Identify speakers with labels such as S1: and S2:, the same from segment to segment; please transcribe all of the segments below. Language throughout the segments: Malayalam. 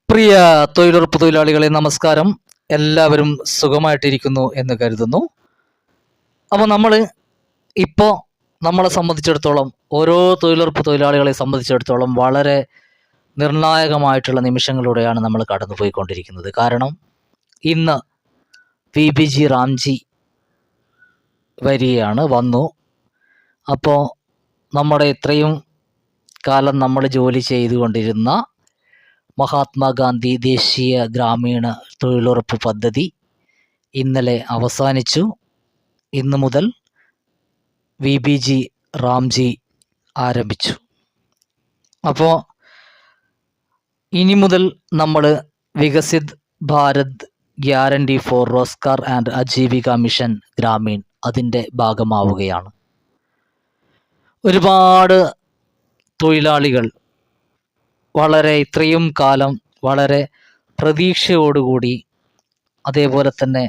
S1: പ്രിയ തൊഴിലുറപ്പ് തൊഴിലാളികളെ നമസ്കാരം. എല്ലാവരും സുഖമായിട്ടിരിക്കുന്നു എന്ന് കരുതുന്നു. അപ്പോൾ ഇപ്പോൾ നമ്മളെ സംബന്ധിച്ചിടത്തോളം, ഓരോ തൊഴിലുറപ്പ് തൊഴിലാളികളെ സംബന്ധിച്ചിടത്തോളം വളരെ നിർണായകമായിട്ടുള്ള നിമിഷങ്ങളിലൂടെയാണ് നമ്മൾ കടന്നുപോയിക്കൊണ്ടിരിക്കുന്നത്. കാരണം ഇന്ന് VBG റാംജി വന്നു. അപ്പോൾ നമ്മുടെ ഇത്രയും കാലം നമ്മൾ ജോലി ചെയ്തുകൊണ്ടിരുന്ന മഹാത്മാഗാന്ധി ദേശീയ ഗ്രാമീണ തൊഴിലുറപ്പ് പദ്ധതി ഇന്നലെ അവസാനിച്ചു. ഇന്നു മുതൽ VBG റാംജി ആരംഭിച്ചു. അപ്പോൾ ഇനി മുതൽ നമ്മൾ Viksit Bharat guarantee for Rozgar and Ajeevika mission Gramin അതിൻ്റെ ഭാഗമാവുകയാണ്. ഒരുപാട് തൊഴിലാളികൾ ഇത്രയും കാലം വളരെ പ്രതീക്ഷയോടുകൂടി, അതേപോലെ തന്നെ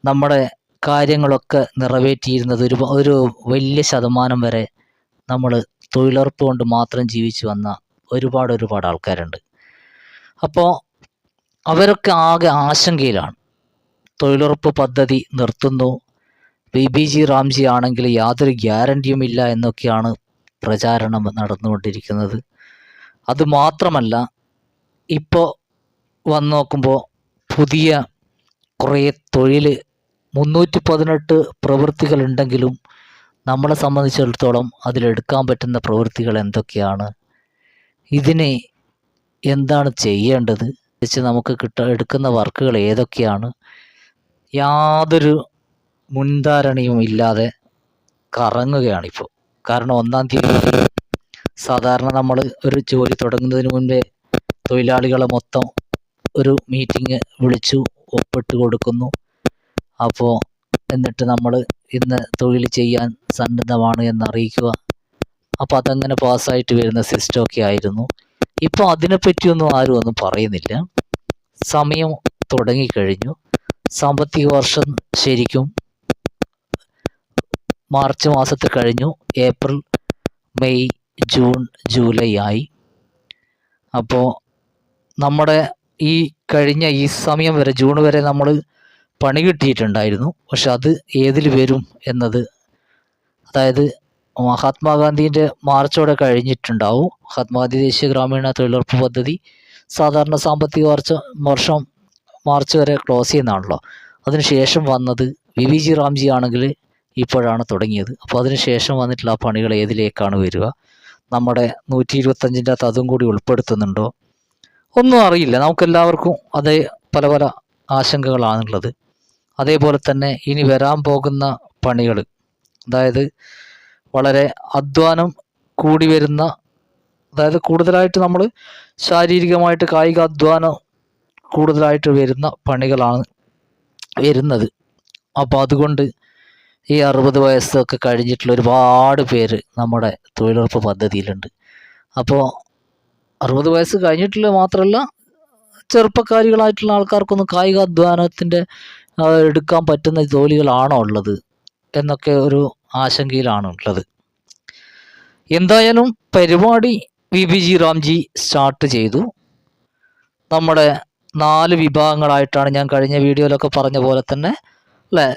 S1: നമ്മുടെ കാര്യങ്ങളൊക്കെ നിറവേറ്റിയിരുന്നത് ഒരു വലിയ ശതമാനം വരെ നമ്മൾ തൊഴിലുറപ്പ് കൊണ്ട് മാത്രം ജീവിച്ചു വന്ന ഒരുപാട് ആൾക്കാരുണ്ട്. അപ്പോൾ അവരൊക്കെ ആകെ ആശങ്കയിലാണ്. തൊഴിലുറപ്പ് പദ്ധതി നിർത്തുന്നു, VBG റാംജി ആണെങ്കിൽ യാതൊരു ഗ്യാരണ്ടിയും ഇല്ല എന്നൊക്കെയാണ് പ്രചാരണം നടന്നുകൊണ്ടിരിക്കുന്നത്. അതുമാത്രമല്ല, ഇപ്പോൾ വന്നു നോക്കുമ്പോൾ പുതിയ കുറേ 318 പ്രവൃത്തികളുണ്ടെങ്കിലും നമ്മളെ സംബന്ധിച്ചിടത്തോളം അതിലെടുക്കാൻ പറ്റുന്ന പ്രവൃത്തികൾ എന്തൊക്കെയാണ്, ഇതിനെ എന്താണ് ചെയ്യേണ്ടത്, നമുക്ക് എടുക്കുന്ന വർക്കുകൾ ഏതൊക്കെയാണ്, യാതൊരു മുൻധാരണയും ഇല്ലാതെ കറങ്ങുകയാണിപ്പോൾ. കാരണം 1-ാം തീയതി സാധാരണ നമ്മൾ ഒരു ജോലി തുടങ്ങുന്നതിന് മുൻപേ തൊഴിലാളികളെ മൊത്തം ഒരു മീറ്റിംഗ് വിളിച്ചു ഒപ്പിട്ട് കൊടുക്കുന്നു. അപ്പോൾ എന്നിട്ട് നമ്മൾ ഇന്ന് തൊഴിൽ ചെയ്യാൻ സന്നദ്ധമാണ് എന്നറിയിക്കുക. അപ്പോൾ അതങ്ങനെ പാസ്സായിട്ട് വരുന്ന സിസ്റ്റമൊക്കെ ആയിരുന്നു. ഇപ്പോൾ അതിനെപ്പറ്റിയൊന്നും ആരും ഒന്നും പറയുന്നില്ല. സമയം തുടങ്ങിക്കഴിഞ്ഞു. സാമ്പത്തിക വർഷം ശരിക്കും മാർച്ച് മാസത്തിൽ കഴിഞ്ഞു. ഏപ്രിൽ, മെയ്, ജൂൺ, ജൂലൈ ആയി. അപ്പോൾ നമ്മുടെ ഈ കഴിഞ്ഞ ഈ സമയം വരെ, ജൂൺ വരെ നമ്മൾ പണി കിട്ടിയിട്ടുണ്ടായിരുന്നു. പക്ഷെ അത് ഏതിൽ വരും എന്നത്, അതായത് മഹാത്മാഗാന്ധിൻ്റെ മാർച്ചോടെ കഴിഞ്ഞിട്ടുണ്ടാവും. മഹാത്മാഗാന്ധി ദേശീയ ഗ്രാമീണ തൊഴിലുറപ്പ് പദ്ധതി സാധാരണ സാമ്പത്തിക വർഷം മാർച്ച് വരെ ക്ലോസ് ചെയ്യുന്നതാണല്ലോ. അതിനുശേഷം വന്നത് VBG റാംജി ആണെങ്കിൽ ഇപ്പോഴാണ് തുടങ്ങിയത്. അപ്പോൾ അതിനുശേഷം വന്നിട്ടുള്ള ആ പണികൾ ഏതിലേക്കാണ് വരിക, നമ്മുടെ 125ൻ്റെ അകത്ത് അതും കൂടി ഉൾപ്പെടുത്തുന്നുണ്ടോ, ഒന്നും അറിയില്ല. നമുക്കെല്ലാവർക്കും അതേ പല ആശങ്കകളാണുള്ളത്. അതേപോലെ തന്നെ ഇനി വരാൻ പോകുന്ന പണികൾ, അതായത് വളരെ അധ്വാനം കൂടി വരുന്ന, അതായത് കൂടുതലായിട്ട് നമ്മൾ ശാരീരികമായിട്ട് കായിക അധ്വാനം കൂടുതലായിട്ട് വരുന്ന പണികളാണ് വരുന്നത്. അപ്പോൾ അതുകൊണ്ട് ഈ 60 വയസ്സൊക്കെ കഴിഞ്ഞിട്ടുള്ള ഒരുപാട് പേര് നമ്മുടെ തൊഴിലുറപ്പ് പദ്ധതിയിലുണ്ട്. അപ്പോൾ 60 വയസ്സ് കഴിഞ്ഞിട്ടുള്ള മാത്രമല്ല, ചെറുപ്പക്കാരികളായിട്ടുള്ള ആൾക്കാർക്കൊന്നും കായിക അധ്വാനത്തിൻ്റെ എടുക്കാൻ പറ്റുന്ന ജോലികളാണോ ഉള്ളത് എന്നൊക്കെ ഒരു ആശങ്കയിലാണ് ഉള്ളത്. എന്തായാലും പരിപാടി VBG റാംജി സ്റ്റാർട്ട് ചെയ്തു. നമ്മുടെ 4 വിഭാഗങ്ങളായിട്ടാണ് ഞാൻ കഴിഞ്ഞ വീഡിയോയിലൊക്കെ പറഞ്ഞ പോലെ തന്നെ അല്ലേ,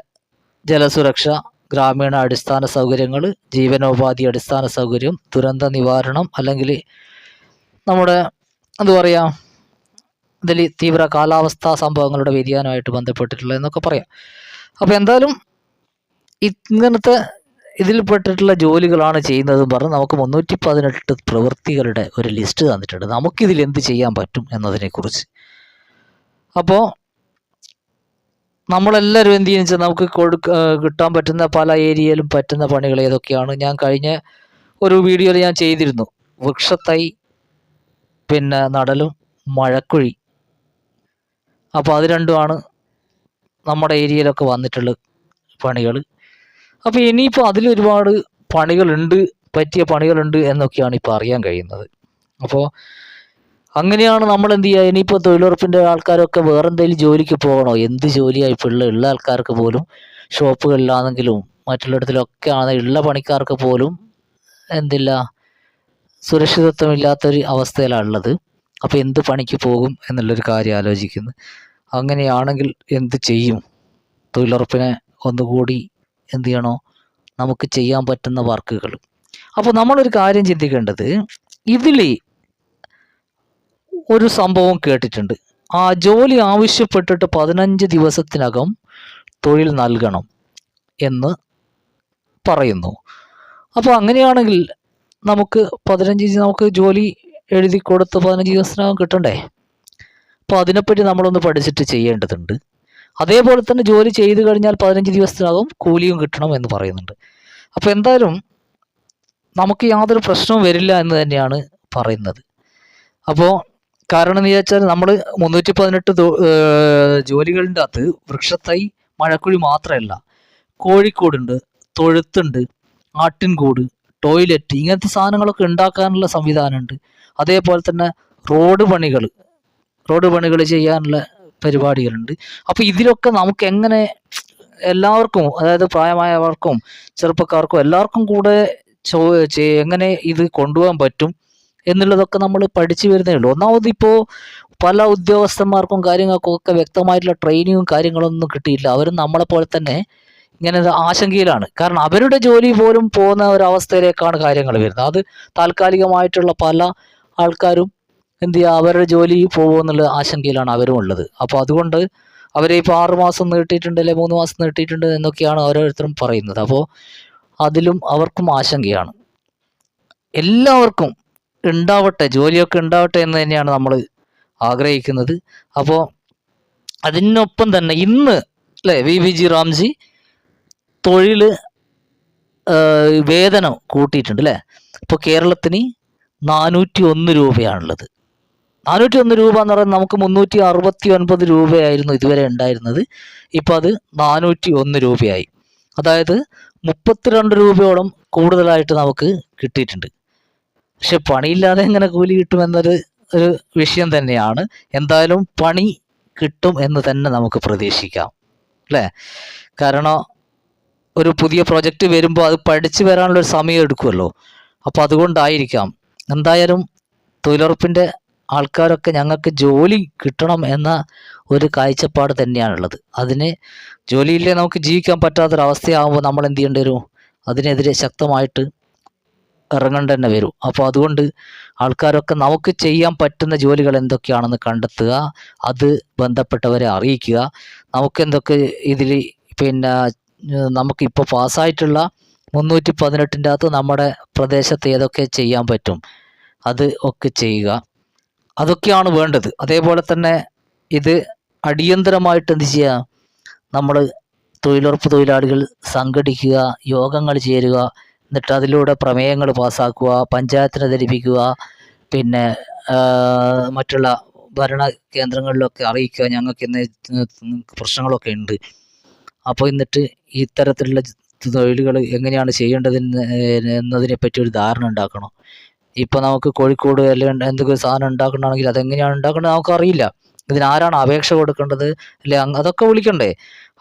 S1: ജലസുരക്ഷ, ഗ്രാമീണ അടിസ്ഥാന സൗകര്യങ്ങൾ, ജീവനോപാധി അടിസ്ഥാന സൗകര്യം, ദുരന്ത നിവാരണം, അല്ലെങ്കിൽ നമ്മുടെ എന്താ പറയുക, ഇതിൽ തീവ്ര കാലാവസ്ഥാ സംഭവങ്ങളുടെ വ്യതിയാനമായിട്ട് ബന്ധപ്പെട്ടിട്ടുള്ള എന്നൊക്കെ പറയാം. അപ്പോൾ എന്തായാലും ഇങ്ങനത്തെ ഇതിൽപ്പെട്ടിട്ടുള്ള ജോലികളാണ് ചെയ്യുന്നതെന്ന് പറഞ്ഞ് നമുക്ക് 318 പ്രവൃത്തികളുടെ ഒരു ലിസ്റ്റ് തന്നിട്ടുണ്ട്. നമുക്കിതിൽ എന്ത് ചെയ്യാൻ പറ്റും എന്നതിനെക്കുറിച്ച്. അപ്പോൾ നമ്മളെല്ലാവരും എന്ത് ചെയ്യുന്ന വെച്ചാൽ നമുക്ക് കിട്ടാൻ പറ്റുന്ന പല ഏരിയയിലും പറ്റുന്ന പണികൾ ഏതൊക്കെയാണ്. ഞാൻ കഴിഞ്ഞ ഒരു വീഡിയോയിൽ ഞാൻ ചെയ്തിരുന്നു, വൃക്ഷത്തൈ പിന്നെ നടലും മഴക്കുഴി. അപ്പോൾ അത് രണ്ടുമാണ് നമ്മുടെ ഏരിയയിലൊക്കെ വന്നിട്ടുള്ള പണികൾ. അപ്പോൾ ഇനിയിപ്പോൾ അതിലൊരുപാട് പണികളുണ്ട്, പറ്റിയ പണികളുണ്ട് എന്നൊക്കെയാണ് ഇപ്പോൾ അറിയാൻ കഴിയുന്നത്. അപ്പോൾ അങ്ങനെയാണ് നമ്മൾ എന്ത് ചെയ്യുക, ഇനിയിപ്പോൾ തൊഴിലുറപ്പിൻ്റെ ആൾക്കാരൊക്കെ വേറെ എന്തെങ്കിലും ജോലിക്ക് പോകണോ, എന്ത് ജോലിയായി ഇപ്പോൾ ഉള്ള ആൾക്കാർക്ക് പോലും, ഷോപ്പുകളിലാണെങ്കിലും മറ്റുള്ളിടത്തിലൊക്കെ ഉള്ള പണിക്കാർക്ക് പോലും എന്തില്ല, സുരക്ഷിതത്വമില്ലാത്തൊരു അവസ്ഥയിലാണ് ഉള്ളത്. അപ്പോൾ എന്ത് പണിക്ക് പോകും എന്നുള്ളൊരു കാര്യം ആലോചിക്കുന്നു. അങ്ങനെയാണെങ്കിൽ എന്ത് ചെയ്യും? തൊഴിലുറപ്പിനെ ഒന്നുകൂടി എന്ത് ചെയ്യണോ, നമുക്ക് ചെയ്യാൻ പറ്റുന്ന വർക്കുകൾ. അപ്പോൾ നമ്മളൊരു കാര്യം ചിന്തിക്കേണ്ടത്, ഇതിൽ ഒരു സംഭവം കേട്ടിട്ടുണ്ട്. ആ ജോലി ആവശ്യപ്പെട്ടിട്ട് 15 ദിവസത്തിനകം തൊഴിൽ നൽകണം എന്ന് പറയുന്നു. അപ്പോൾ അങ്ങനെയാണെങ്കിൽ നമുക്ക് നമുക്ക് ജോലി എഴുതി കൊടുത്ത് 15 ദിവസത്തിനകം കിട്ടണ്ടേ? അപ്പോൾ അതിനെപ്പറ്റി നമ്മളൊന്ന് പഠിച്ചിട്ട് ചെയ്യേണ്ടതുണ്ട്. അതേപോലെ തന്നെ ജോലി ചെയ്തു കഴിഞ്ഞാൽ 15 ദിവസത്തിനകം കൂലിയും കിട്ടണം എന്ന് പറയുന്നുണ്ട്. അപ്പോൾ എന്തായാലും നമുക്ക് യാതൊരു പ്രശ്നവും വരില്ല എന്ന് തന്നെയാണ് പറയുന്നത്. അപ്പോൾ കാരണം എന്ന് വെച്ചാൽ നമ്മൾ 318 ജോലികളുടെ അകത്ത് വൃക്ഷത്തൈ, മഴക്കുഴി മാത്രമല്ല, കോഴിക്കോടുണ്ട്, തൊഴുത്തുണ്ട്, ആട്ടിൻകൂട്, ടോയ്ലറ്റ്, ഇങ്ങനത്തെ സാധനങ്ങളൊക്കെ ഉണ്ടാക്കാനുള്ള സംവിധാനമുണ്ട്. അതേപോലെ തന്നെ റോഡ് പണികൾ ചെയ്യാനുള്ള പരിപാടികളുണ്ട്. അപ്പോൾ ഇതിലൊക്കെ നമുക്ക് എങ്ങനെ എല്ലാവർക്കും, അതായത് പ്രായമായവർക്കും ചെറുപ്പക്കാർക്കും എല്ലാവർക്കും കൂടെ എങ്ങനെ ഇത് കൊണ്ടുപോകാൻ പറ്റും എന്നുള്ളതൊക്കെ നമ്മൾ പഠിച്ചു വരുന്നേ ഉള്ളൂ. ഒന്നാമത് ഇപ്പോൾ പല ഉദ്യോഗസ്ഥന്മാർക്കും കാര്യങ്ങൾക്കും ഒക്കെ വ്യക്തമായിട്ടുള്ള ട്രെയിനിങ്ങും കാര്യങ്ങളൊന്നും കിട്ടിയില്ല. അവരും നമ്മളെപ്പോലെ തന്നെ ഇങ്ങനെ ആശങ്കയിലാണ്. കാരണം അവരുടെ ജോലി പോലും പോകുന്ന ഒരവസ്ഥയിലേക്കാണ് കാര്യങ്ങൾ വരുന്നത്. അത് താൽക്കാലികമായിട്ടുള്ള പല ആൾക്കാരും എന്ത് ചെയ്യുക, അവരുടെ ജോലി പോകുമെന്നുള്ള ആശങ്കയിലാണ് അവരും ഉള്ളത്. അപ്പോൾ അതുകൊണ്ട് അവരെ ഇപ്പോൾ 6 മാസം നീട്ടിയിട്ടുണ്ട്, അല്ലെ 3 മാസം നീട്ടിയിട്ടുണ്ട് എന്നൊക്കെയാണ് ഓരോരുത്തരും പറയുന്നത്. അപ്പോൾ അതിലും അവർക്കും ആശങ്കയാണ്. എല്ലാവർക്കും ഉണ്ടാവട്ടെ, ജോലിയൊക്കെ ഉണ്ടാവട്ടെ എന്ന് തന്നെയാണ് നമ്മൾ ആഗ്രഹിക്കുന്നത്. അപ്പോൾ അതിനൊപ്പം തന്നെ ഇന്ന് അല്ലേ VBG റാംജി തൊഴിൽ വേതനം കൂട്ടിയിട്ടുണ്ട് അല്ലേ. ഇപ്പോൾ കേരളത്തിന് 401 രൂപയാണുള്ളത്. 401 രൂപ എന്ന് പറയുന്നത് നമുക്ക് 369 രൂപയായിരുന്നു ഇതുവരെ ഉണ്ടായിരുന്നത്. ഇപ്പോൾ അത് 401 രൂപയായി. അതായത് 32 രൂപയോളം കൂടുതലായിട്ട് നമുക്ക് കിട്ടിയിട്ടുണ്ട്. പക്ഷെ പണിയില്ലാതെ എങ്ങനെ കൂലി കിട്ടുമെന്നൊരു വിഷയം തന്നെയാണ്. എന്തായാലും പണി കിട്ടും എന്ന് തന്നെ നമുക്ക് പ്രതീക്ഷിക്കാം അല്ലേ. കാരണം ഒരു പുതിയ പ്രൊജക്റ്റ് വരുമ്പോൾ അത് പഠിച്ചു വരാനുള്ളൊരു സമയം എടുക്കുമല്ലോ. അപ്പോൾ അതുകൊണ്ടായിരിക്കാം. എന്തായാലും തൊഴിലുറപ്പിൻ്റെ ആൾക്കാരൊക്കെ ഞങ്ങൾക്ക് ജോലി കിട്ടണം എന്ന ഒരു കാഴ്ചപ്പാട് തന്നെയാണുള്ളത്. അതിന് ജോലിയില്ലേ നമുക്ക് ജീവിക്കാൻ പറ്റാത്തൊരവസ്ഥയാകുമ്പോൾ നമ്മൾ എന്ത് ചെയ്യേണ്ടി വരും? അതിനെതിരെ ശക്തമായിട്ട് ഇറങ്ങേണ്ട തന്നെ വരും. അപ്പോൾ അതുകൊണ്ട് ആൾക്കാരൊക്കെ നമുക്ക് ചെയ്യാൻ പറ്റുന്ന ജോലികൾ എന്തൊക്കെയാണെന്ന് കണ്ടെത്തുക, അത് ബന്ധപ്പെട്ടവരെ അറിയിക്കുക. നമുക്ക് എന്തൊക്കെ ഇതിൽ നമുക്കിപ്പോൾ പാസ്സായിട്ടുള്ള 318ൻ്റെ അകത്ത് നമ്മുടെ പ്രദേശത്ത് ഏതൊക്കെ ചെയ്യാൻ പറ്റും അത് ഒക്കെ ചെയ്യുക. അതൊക്കെയാണ് വേണ്ടത്. അതേപോലെ തന്നെ ഇത് അടിയന്തരമായിട്ട് എന്ത് ചെയ്യുക, നമ്മൾ തൊഴിലുറപ്പ് തൊഴിലാളികൾ സംഘടിക്കുക, യോഗങ്ങൾ ചേരുക, എന്നിട്ട് അതിലൂടെ പ്രമേയങ്ങൾ പാസ്സാക്കുക, പഞ്ചായത്തിനെ ധരിപ്പിക്കുക, പിന്നെ മറ്റുള്ള ഭരണ കേന്ദ്രങ്ങളിലൊക്കെ അറിയിക്കുക, ഞങ്ങൾക്ക് ഇന്ന് പ്രശ്നങ്ങളൊക്കെ ഉണ്ട്. അപ്പോൾ എന്നിട്ട് ഇത്തരത്തിലുള്ള തൊഴിലുകൾ എങ്ങനെയാണ് ചെയ്യേണ്ടതെന്ന് എന്നതിനെപ്പറ്റി ഒരു ധാരണ ഉണ്ടാക്കണം. ഇപ്പോൾ നമുക്ക് കോഴിക്കോട് അല്ലെങ്കിൽ എന്തെങ്കിലും സാധനം ഉണ്ടാക്കണമെങ്കിൽ അതെങ്ങനെയാണ് ഉണ്ടാക്കേണ്ടത് നമുക്കറിയില്ല. ഇതിനാരാണ് അപേക്ഷ കൊടുക്കേണ്ടത്, അല്ലെ അതൊക്കെ വിളിക്കണ്ടേ?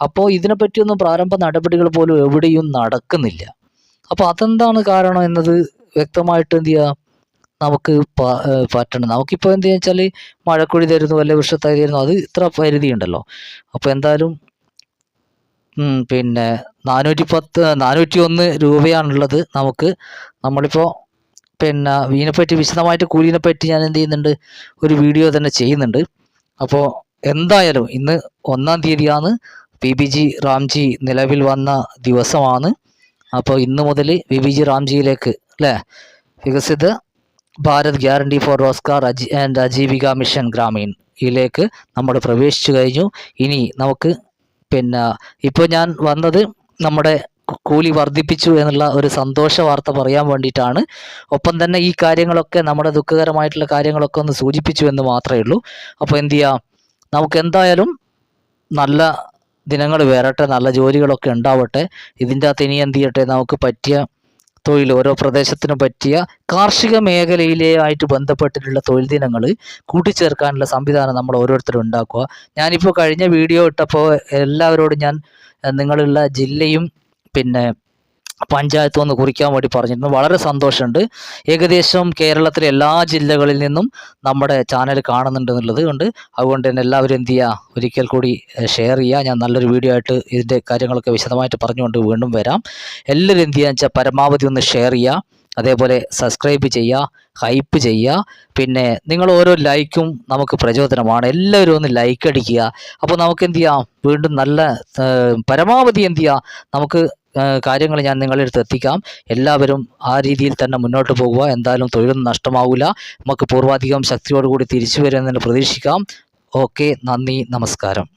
S1: അപ്പോൾ ഇതിനെപ്പറ്റിയൊന്നും പ്രാരംഭ നടപടികൾ പോലും എവിടെയും നടക്കുന്നില്ല. അപ്പോൾ അതെന്താണ് കാരണം എന്നത് വ്യക്തമായിട്ട് എന്ത് ചെയ്യുക, നമുക്ക് പറ്റണം. നമുക്കിപ്പോൾ എന്ത് വെച്ചാൽ മഴക്കുഴി തരുന്നു, അല്ലെ വൃക്ഷത്തൈ തരുന്നു, അത് ഇത്ര പരിധി ഉണ്ടല്ലോ. അപ്പോൾ എന്തായാലും 401 രൂപയാണുള്ളത് നമുക്ക്. നമ്മളിപ്പോൾ ഇതിനെപ്പറ്റി വിശദമായിട്ട് കൂലിനെ പറ്റി ഞാൻ എന്ത് ചെയ്യുന്നുണ്ട്, ഒരു വീഡിയോ തന്നെ ചെയ്യുന്നുണ്ട്. അപ്പോൾ എന്തായാലും ഇന്ന് 1-ാം തീയതിയാണ് VBG റാംജി നിലവിൽ വന്ന ദിവസമാണ്. അപ്പോൾ ഇന്ന് മുതൽ VBG റാംജിയിലേക്ക് അല്ലേ, Viksit Bharat guarantee for Rozgar and Ajeevika mission ഗ്രാമീണിലേക്ക് നമ്മൾ പ്രവേശിച്ചു കഴിഞ്ഞു. ഇനി നമുക്ക് ഇപ്പോൾ ഞാൻ വന്നത് നമ്മുടെ കൂലി വർദ്ധിപ്പിച്ചു എന്നുള്ള ഒരു സന്തോഷ വാർത്ത പറയാൻ വേണ്ടിയിട്ടാണ്. ഒപ്പം തന്നെ ഈ കാര്യങ്ങളൊക്കെ, നമ്മുടെ ദുഃഖകരമായിട്ടുള്ള കാര്യങ്ങളൊക്കെ ഒന്ന് സൂചിപ്പിച്ചു എന്ന് മാത്രമേ ഉള്ളൂ. അപ്പോൾ എന്ത് ചെയ്യാം, നമുക്ക് എന്തായാലും നല്ല ദിനങ്ങൾ വരട്ടെ, നല്ല ജോലികളൊക്കെ ഉണ്ടാവട്ടെ. ഇതിൻ്റെ അകത്ത് ഇനി എന്ത് ചെയ്യട്ടെ, നമുക്ക് പറ്റിയ തൊഴിൽ, ഓരോ പ്രദേശത്തിനും പറ്റിയ കാർഷിക മേഖലയിലായിട്ട് ബന്ധപ്പെട്ടിട്ടുള്ള തൊഴിൽ ദിനങ്ങൾ കൂട്ടിച്ചേർക്കാനുള്ള സംവിധാനം നമ്മൾ ഓരോരുത്തരും ഉണ്ടാക്കുക. ഞാനിപ്പോൾ കഴിഞ്ഞ വീഡിയോ ഇട്ടപ്പോൾ എല്ലാവരോടും ഞാൻ നിങ്ങളുള്ള ജില്ലയും പഞ്ചായത്ത് വന്ന് കുറിക്കാൻ വേണ്ടി പറഞ്ഞിരുന്നു. വളരെ സന്തോഷമുണ്ട്. ഏകദേശം കേരളത്തിലെ എല്ലാ ജില്ലകളിൽ നിന്നും നമ്മുടെ ചാനൽ കാണുന്നുണ്ട് എന്നുള്ളത് കൊണ്ട് അതുകൊണ്ട് തന്നെ എല്ലാവരും എന്ത് ചെയ്യുക, ഒരിക്കൽ കൂടി ഷെയർ ചെയ്യുക. ഞാൻ നല്ലൊരു വീഡിയോ ആയിട്ട് ഇതിൻ്റെ കാര്യങ്ങളൊക്കെ വിശദമായിട്ട് പറഞ്ഞുകൊണ്ട് വീണ്ടും വരാം. എല്ലാവരും എന്ത് ചെയ്യുക വെച്ചാൽ പരമാവധി ഒന്ന് ഷെയർ ചെയ്യുക, അതേപോലെ സബ്സ്ക്രൈബ് ചെയ്യുക, ഹൈപ്പ് ചെയ്യുക. പിന്നെ നിങ്ങൾ ഓരോ ലൈക്കും നമുക്ക് പ്രചോദനമാണ്. എല്ലാവരും ഒന്ന് ലൈക്ക് അടിക്കുക. അപ്പോൾ നമുക്ക് എന്ത് ചെയ്യാം, വീണ്ടും നല്ല പരമാവധി എന്ത് ചെയ്യുക, നമുക്ക് കാര്യങ്ങൾ ഞാൻ നിങ്ങളുടെ അടുത്ത് എത്തിക്കാം. എല്ലാവരും ആ രീതിയിൽ തന്നെ മുന്നോട്ട് പോകുക. എന്തായാലും തൊഴിലൊന്നും നഷ്ടമാവില്ല. നമുക്ക് പൂർവാധികം ശക്തിയോടുകൂടി തിരിച്ചു വരുമെന്ന് പ്രതീക്ഷിക്കാം. ഓക്കെ, നന്ദി, നമസ്കാരം.